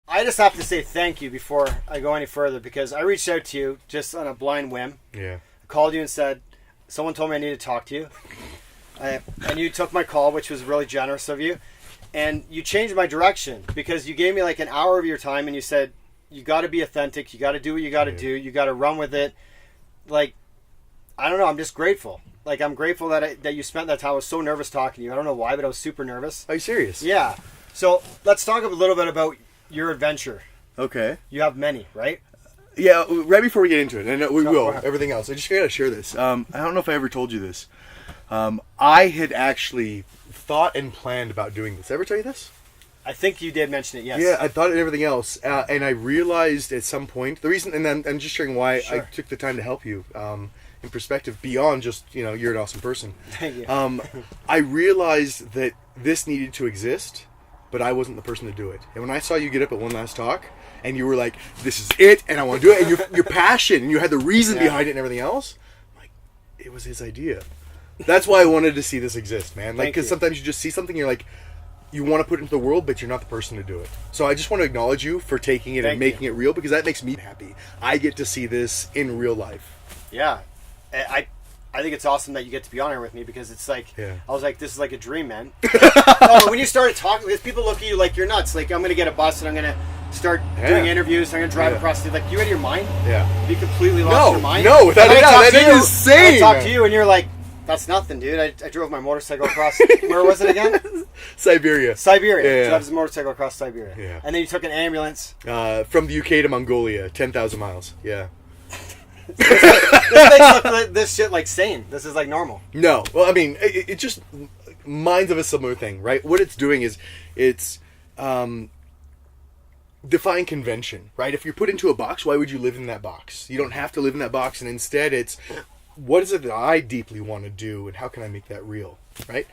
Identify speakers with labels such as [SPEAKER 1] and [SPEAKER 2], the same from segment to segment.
[SPEAKER 1] I just have to say thank you before I go any further, because I reached out to you just on a blind whim.
[SPEAKER 2] Yeah.
[SPEAKER 1] I called you and said, someone told me I needed to talk to you. And you took my call, which was really generous of you. And you changed my direction, because you gave me like an hour of your time and you said, you got to be authentic. You got to do what you got to do. You got to run with it. Like, I don't know. I'm just grateful. Like, I'm grateful that you spent that time. I was so nervous talking to you. I don't know why, but I was super nervous.
[SPEAKER 2] Are you serious?
[SPEAKER 1] Yeah. So let's talk a little bit about your adventure.
[SPEAKER 2] Okay.
[SPEAKER 1] You have many, right?
[SPEAKER 2] Yeah, right before we get into it, and we
[SPEAKER 1] Go
[SPEAKER 2] will,
[SPEAKER 1] ahead.
[SPEAKER 2] everything else. I just got to share this. I don't know if I ever told you this. I had actually thought and planned about doing this. Ever tell you this?
[SPEAKER 1] I think you did mention it, yes.
[SPEAKER 2] Yeah, I thought and everything else. And I realized at some point, the reason, and then I'm just sharing why I took the time to help you in perspective, beyond just, you're an awesome person.
[SPEAKER 1] Thank you.
[SPEAKER 2] I realized that this needed to exist, but I wasn't the person to do it. And when I saw you get up at one last talk, and you were like, this is it, and I want to do it, and your passion, and you had the reason behind it and everything else, I'm like, it was his idea. That's why I wanted to see this exist, man. Like, because sometimes you just see something, you're like, you want to put it into the world, but you're not the person to do it. So I just want to acknowledge you for taking it and making it real, because that makes me happy. I get to see this in real life.
[SPEAKER 1] Yeah. I think it's awesome that you get to be on here with me, because it's like, I was like, this is like a dream, man. When you started talking, because people look at you like you're nuts. Like, I'm going to get a bus and I'm going to start doing interviews. I'm going to drive across the, like, you out of your mind?
[SPEAKER 2] Yeah.
[SPEAKER 1] You completely lost your mind?
[SPEAKER 2] No, without a doubt. That is insane.
[SPEAKER 1] I talked to you and you're like, that's nothing, dude. I drove my motorcycle across, where was it again?
[SPEAKER 2] Siberia.
[SPEAKER 1] Yeah. So I was a motorcycle across Siberia.
[SPEAKER 2] Yeah.
[SPEAKER 1] And then you took an ambulance.
[SPEAKER 2] From the UK to Mongolia, 10,000 miles. Yeah.
[SPEAKER 1] This makes look this shit like sane. This is like normal.
[SPEAKER 2] No. Well, I mean, it just minds of a similar thing, right? What it's doing is it's defying convention, right? If you're put into a box, why would you live in that box? You don't have to live in that box, and instead it's, what is it that I deeply want to do, and how can I make that real, right?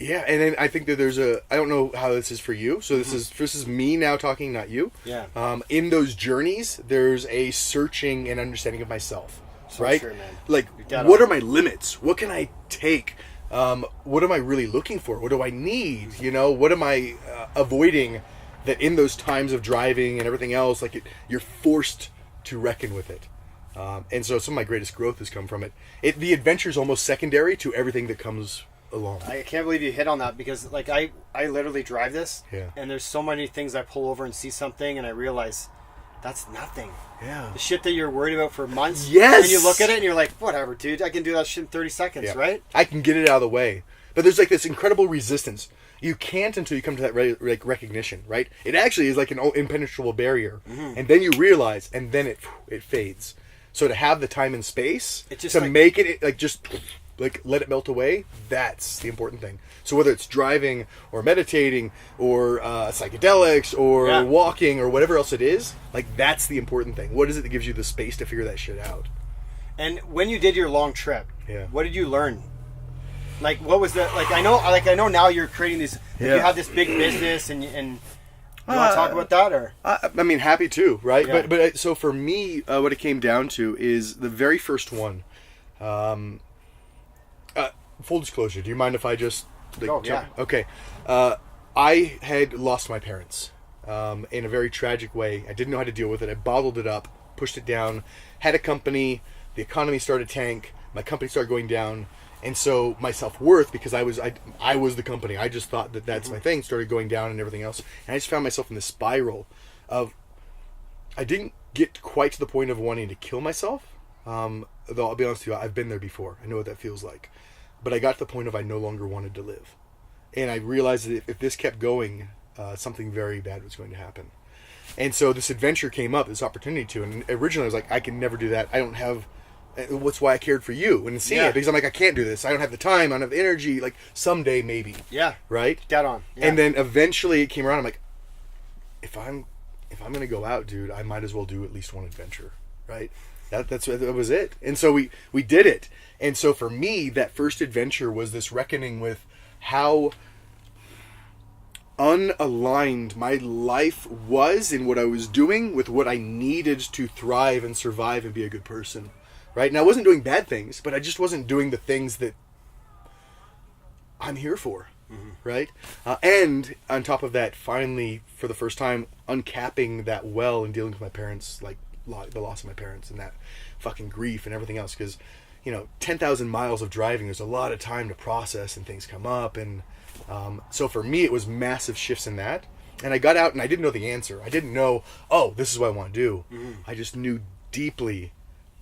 [SPEAKER 2] Yeah, and then I think that there's I don't know how this is for you, so this is me now talking, not you.
[SPEAKER 1] Yeah.
[SPEAKER 2] In those journeys, there's a searching and understanding of myself, right?
[SPEAKER 1] Sure, man.
[SPEAKER 2] Like, what are my limits? What can I take? What am I really looking for? What do I need? What am I avoiding? That in those times of driving and everything else, like you're forced to reckon with it. And so some of my greatest growth has come from it. The adventure is almost secondary to everything that comes along.
[SPEAKER 1] I can't believe you hit on that, because like I literally drive this, and there's so many things I pull over and see something and I realize that's nothing.
[SPEAKER 2] Yeah.
[SPEAKER 1] The shit that you're worried about for months.
[SPEAKER 2] Yes.
[SPEAKER 1] And you look at it and you're like, whatever, dude. I can do that shit in 30 seconds, right?
[SPEAKER 2] I can get it out of the way. But there's like this incredible resistance. You can't until you come to that recognition, right? It actually is like an impenetrable barrier. Mm-hmm. And then you realize, and then it fades. So to have the time and space to make it like just like let it melt away, that's the important thing. So whether it's driving or meditating or psychedelics or walking or whatever else it is, like that's the important thing. What is it that gives you the space to figure that shit out? And
[SPEAKER 1] when you did your long trip, what did you learn? Like, what was that? Like, I know now you're creating these. Like, you have this big business, and you want to talk about that, or?
[SPEAKER 2] I mean, happy to, right? Yeah. But so for me, what it came down to is the very first one. Full disclosure, do you mind if I just... Okay. I had lost my parents in a very tragic way. I didn't know how to deal with it. I bottled it up, pushed it down, had a company, the economy started to tank, my company started going down, and so my self-worth, because I was the company, I just thought that that's my thing, started going down and everything else. And I just found myself in this spiral of... I didn't get quite to the point of wanting to kill myself, though I'll be honest with you, I've been there before. I know what that feels like. But I got to the point of I no longer wanted to live. And I realized that if this kept going, something very bad was going to happen. And so this adventure came up, this opportunity to, and originally I was like, I can never do that. I don't have, what's why I cared for you and seeing it, because I'm like, I can't do this. I don't have the time, I don't have the energy, like someday maybe. Yeah. Right? Dead on. Yeah. And then eventually it came around, I'm like, if I'm going to go out, dude, I might as well do at least one adventure, right? That was it. And so we did it. And so for me, that first adventure was this reckoning with how unaligned my life was in what I was doing with what I needed to thrive and survive and be a good person, right? And I wasn't doing bad things, but I just wasn't doing the things that I'm here for. right? And on top of that, finally, for the first time, uncapping that well and dealing with my parents, like the loss of my parents and that fucking grief and everything else. Because, 10,000 miles of driving, there's a lot of time to process and things come up. And so for me, it was massive shifts in that. And I got out and I didn't know the answer. I didn't know, oh, this is what I want to do. I just knew deeply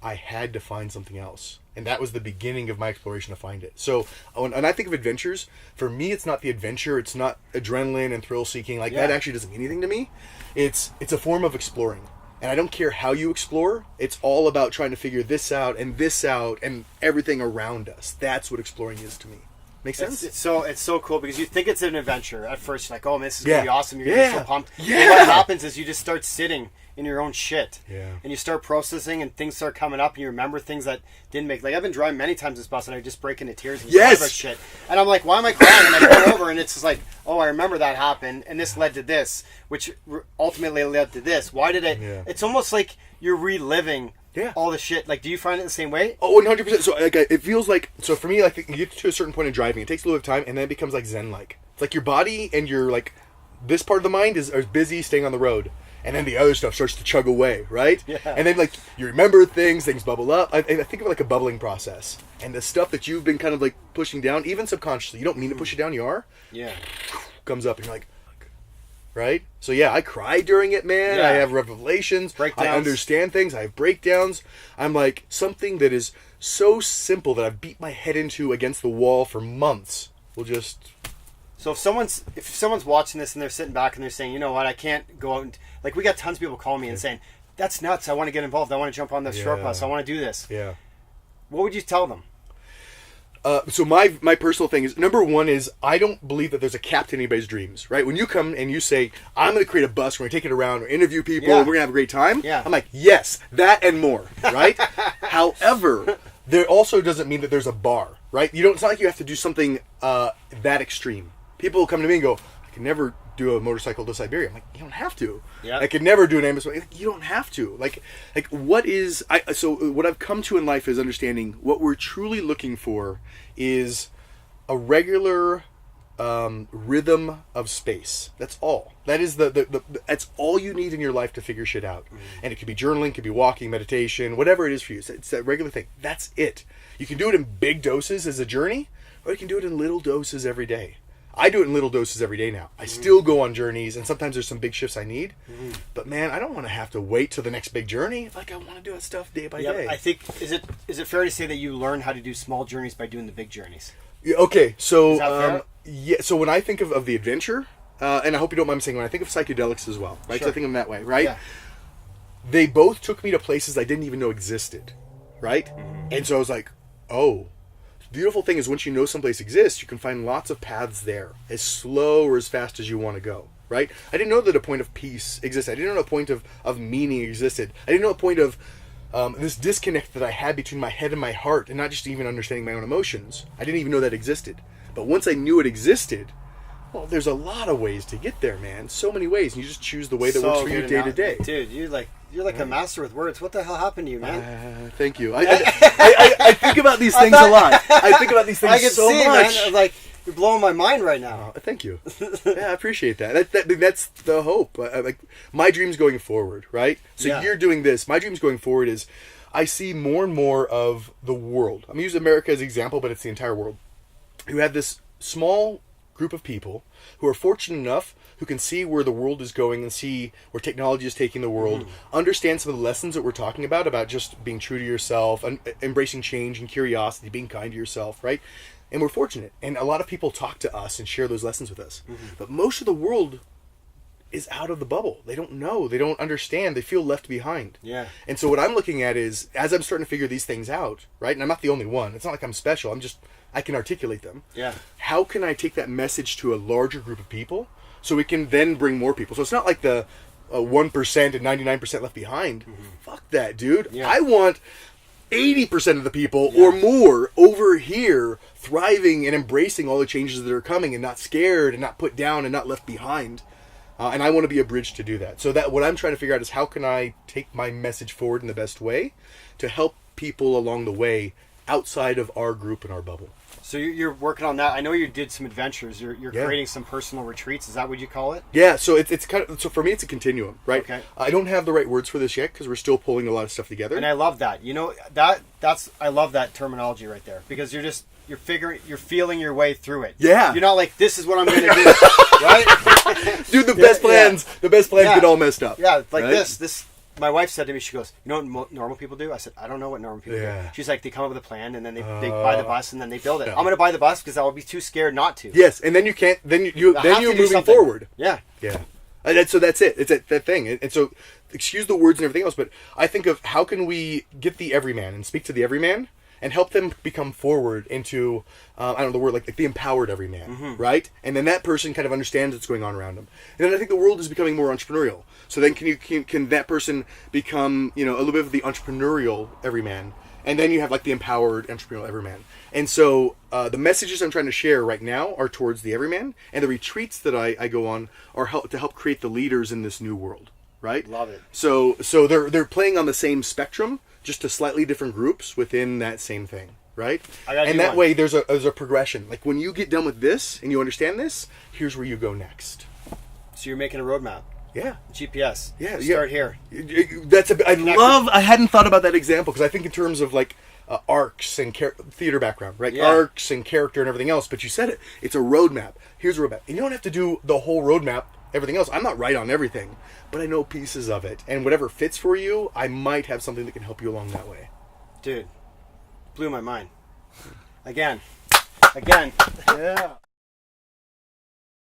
[SPEAKER 2] I had to find something else. And that was the beginning of my exploration to find it. So when I think of adventures, for me, it's not the adventure. It's not adrenaline and thrill seeking. That actually doesn't mean anything to me. It's a form of exploring. And I don't care how you explore. It's all about trying to figure this out and everything around us. That's what exploring is to me. Make sense?
[SPEAKER 1] It's so cool because you think it's an adventure at first. You're like, oh, man, this is going to be awesome. You're going to be so pumped.
[SPEAKER 2] Yeah.
[SPEAKER 1] And what happens is you just start sitting in your own shit.
[SPEAKER 2] Yeah.
[SPEAKER 1] And you start processing and things start coming up and you remember things that didn't make... Like, I've been driving many times this bus and I just break into tears and talk about shit. And I'm like, why am I crying? And I go over and it's just like, oh, I remember that happened and this led to this, which ultimately led to this. Why did it... Yeah. It's almost like you're reliving all the shit. Like, do you find it the same way?
[SPEAKER 2] Oh, 100%. So, it feels like... So, for me, like, you get to a certain point in driving, it takes a little bit of time, and then it becomes, like, zen-like. It's like your body and your, like... This part of the mind is busy staying on the road. And then the other stuff starts to chug away, right?
[SPEAKER 1] Yeah.
[SPEAKER 2] And then, like, you remember things bubble up. I think of it like a bubbling process. And the stuff that you've been kind of, like, pushing down, even subconsciously, you don't mean to push it down, you are.
[SPEAKER 1] Yeah.
[SPEAKER 2] Comes up, and you're like... Right? So, yeah, I cry during it, man.
[SPEAKER 1] Yeah.
[SPEAKER 2] I have revelations.
[SPEAKER 1] Breakdowns.
[SPEAKER 2] I understand things. I have breakdowns. I'm like, something that is so simple that I've beat my head into against the wall for months will just...
[SPEAKER 1] So if someone's watching this and they're sitting back and they're saying, you know what, I can't go out and... Like, we got tons of people calling me and saying, that's nuts. I want to get involved. I want to jump on the short bus. I want to do this.
[SPEAKER 2] Yeah.
[SPEAKER 1] What would you tell them?
[SPEAKER 2] So my personal thing is, number one is, I don't believe that there's a cap to anybody's dreams, right? When you come and you say, I'm going to create a bus, we're going to take it around, or interview people, and we're going to have a great time, I'm like, yes, that and more, right? However, there also doesn't mean that there's a bar, right? It's not like you have to do something that extreme. People come to me and go, I can never do a motorcycle to Siberia. I'm like, you don't have to.
[SPEAKER 1] Yeah.
[SPEAKER 2] I could never do an ambulance. Like, you don't have to. Like so what I've come to in life is understanding what we're truly looking for is a regular rhythm of space. That's all. That is that's all you need in your life to figure shit out. And it could be journaling, could be walking, meditation, whatever it is for you. It's that regular thing. That's it. You can do it in big doses as a journey, or you can do it in little doses every day. I do it in little doses every day now. I still go on journeys, and sometimes there's some big shifts I need. But man, I don't want to have to wait till the next big journey. Like, I want to do that stuff day by day.
[SPEAKER 1] I think is it fair to say that you learn how to do small journeys by doing the big journeys?
[SPEAKER 2] Yeah, okay, so
[SPEAKER 1] Is that fair?
[SPEAKER 2] yeah. So when I think of the adventure, and I hope you don't mind me saying, when I think of psychedelics as well, right?
[SPEAKER 1] Sure.
[SPEAKER 2] So I think of them that way, right?
[SPEAKER 1] Yeah.
[SPEAKER 2] They both took me to places I didn't even know existed, right? And so I was like, oh. The beautiful thing is once you know someplace exists, you can find lots of paths there, as slow or as fast as you want to go, right? I didn't know that a point of peace existed. I didn't know a point of meaning existed. I didn't know a point of this disconnect that I had between my head and my heart, and not just even understanding my own emotions. I didn't even know that existed. But once I knew it existed, well, there's a lot of ways to get there, man. So many ways, and you just choose the way that works for you day to day.
[SPEAKER 1] Dude, you're like a master with words. What the hell happened to you, man?
[SPEAKER 2] Thank you. I think about these things a lot. I think about these things
[SPEAKER 1] I can
[SPEAKER 2] so
[SPEAKER 1] see,
[SPEAKER 2] much.
[SPEAKER 1] man. Like, you're blowing my mind right now.
[SPEAKER 2] Thank you. Yeah, I appreciate that. That's the hope. Like, my dreams going forward, right? So you're doing this. My dreams going forward is, I see more and more of the world. I'm going to use America as an example, but it's the entire world. Who have this small group of people who are fortunate enough, who can see where the world is going and see where technology is taking the world, understand some of the lessons that we're talking about just being true to yourself, and embracing change and curiosity, being kind to yourself, right? And we're fortunate. And a lot of people talk to us and share those lessons with us. But most of the world is out of the bubble. They don't know. They don't understand. They feel left behind.
[SPEAKER 1] Yeah.
[SPEAKER 2] And so what I'm looking at is, as I'm starting to figure these things out, right? And I'm not the only one. It's not like I'm special. I can articulate them.
[SPEAKER 1] Yeah.
[SPEAKER 2] How can I take that message to a larger group of people so we can then bring more people? So it's not like the 1% and 99% left behind. Fuck that, dude.
[SPEAKER 1] Yeah.
[SPEAKER 2] I want 80% of the people or more over here thriving and embracing all the changes that are coming and not scared and not put down and not left behind. And I want to be a bridge to do that. So that what I'm trying to figure out is, how can I take my message forward in the best way to help people along the way outside of our group and our bubble.
[SPEAKER 1] So you're working on that. I know you did some adventures. You're
[SPEAKER 2] Yeah.
[SPEAKER 1] creating some personal retreats. Is that what you call it?
[SPEAKER 2] Yeah, so it's kind of, so for me it's a continuum, right?
[SPEAKER 1] Okay.
[SPEAKER 2] I don't have the right words for this yet because we're still pulling a lot of stuff together.
[SPEAKER 1] And I love that. You know, that's I love that terminology right there, because you're feeling your way through it.
[SPEAKER 2] Yeah.
[SPEAKER 1] You're not like, this is what I'm going to do, right?
[SPEAKER 2] Dude, the best plans get all messed up.
[SPEAKER 1] Yeah, like
[SPEAKER 2] right?
[SPEAKER 1] this. My wife said to me, she goes, "You know what normal people do?" I said, "I don't know what normal people do." She's like, they come up with a plan and then they buy the bus and then they build it.
[SPEAKER 2] Yeah.
[SPEAKER 1] I'm going to buy the bus because I would be too scared not to.
[SPEAKER 2] Yes, and then you can't. Then you're
[SPEAKER 1] have to do
[SPEAKER 2] moving
[SPEAKER 1] something.
[SPEAKER 2] forward.
[SPEAKER 1] Yeah.
[SPEAKER 2] Yeah. So that's it. It's that thing. And so, excuse the words and everything else, but I think of how can we get the everyman and speak to the everyman and help them become forward into, I don't know the word, like the empowered everyman, right? And then that person kind of understands what's going on around them. And then I think the world is becoming more entrepreneurial. So then can that person become, a little bit of the entrepreneurial everyman? And then you have like the empowered entrepreneurial everyman. And so the messages I'm trying to share right now are towards the everyman, and the retreats that I go on are to help create the leaders in this new world, right?
[SPEAKER 1] Love it.
[SPEAKER 2] So they're playing on the same spectrum, just to slightly different groups within that same thing, right? And that way there's a progression. Like when you get done with this and you understand this, here's where you go next.
[SPEAKER 1] So you're making a roadmap.
[SPEAKER 2] Yeah.
[SPEAKER 1] GPS.
[SPEAKER 2] Yeah.
[SPEAKER 1] Start here.
[SPEAKER 2] I hadn't thought about that example because I think in terms of like arcs and theater background, right?
[SPEAKER 1] Yeah.
[SPEAKER 2] Arcs and character and everything else. But you said it. It's a roadmap. Here's a roadmap. And you don't have to do the whole roadmap, everything else. I'm not right on everything, but I know pieces of it. And whatever fits for you, I might have something that can help you along that way.
[SPEAKER 1] Dude, blew my mind. Again.
[SPEAKER 2] Yeah.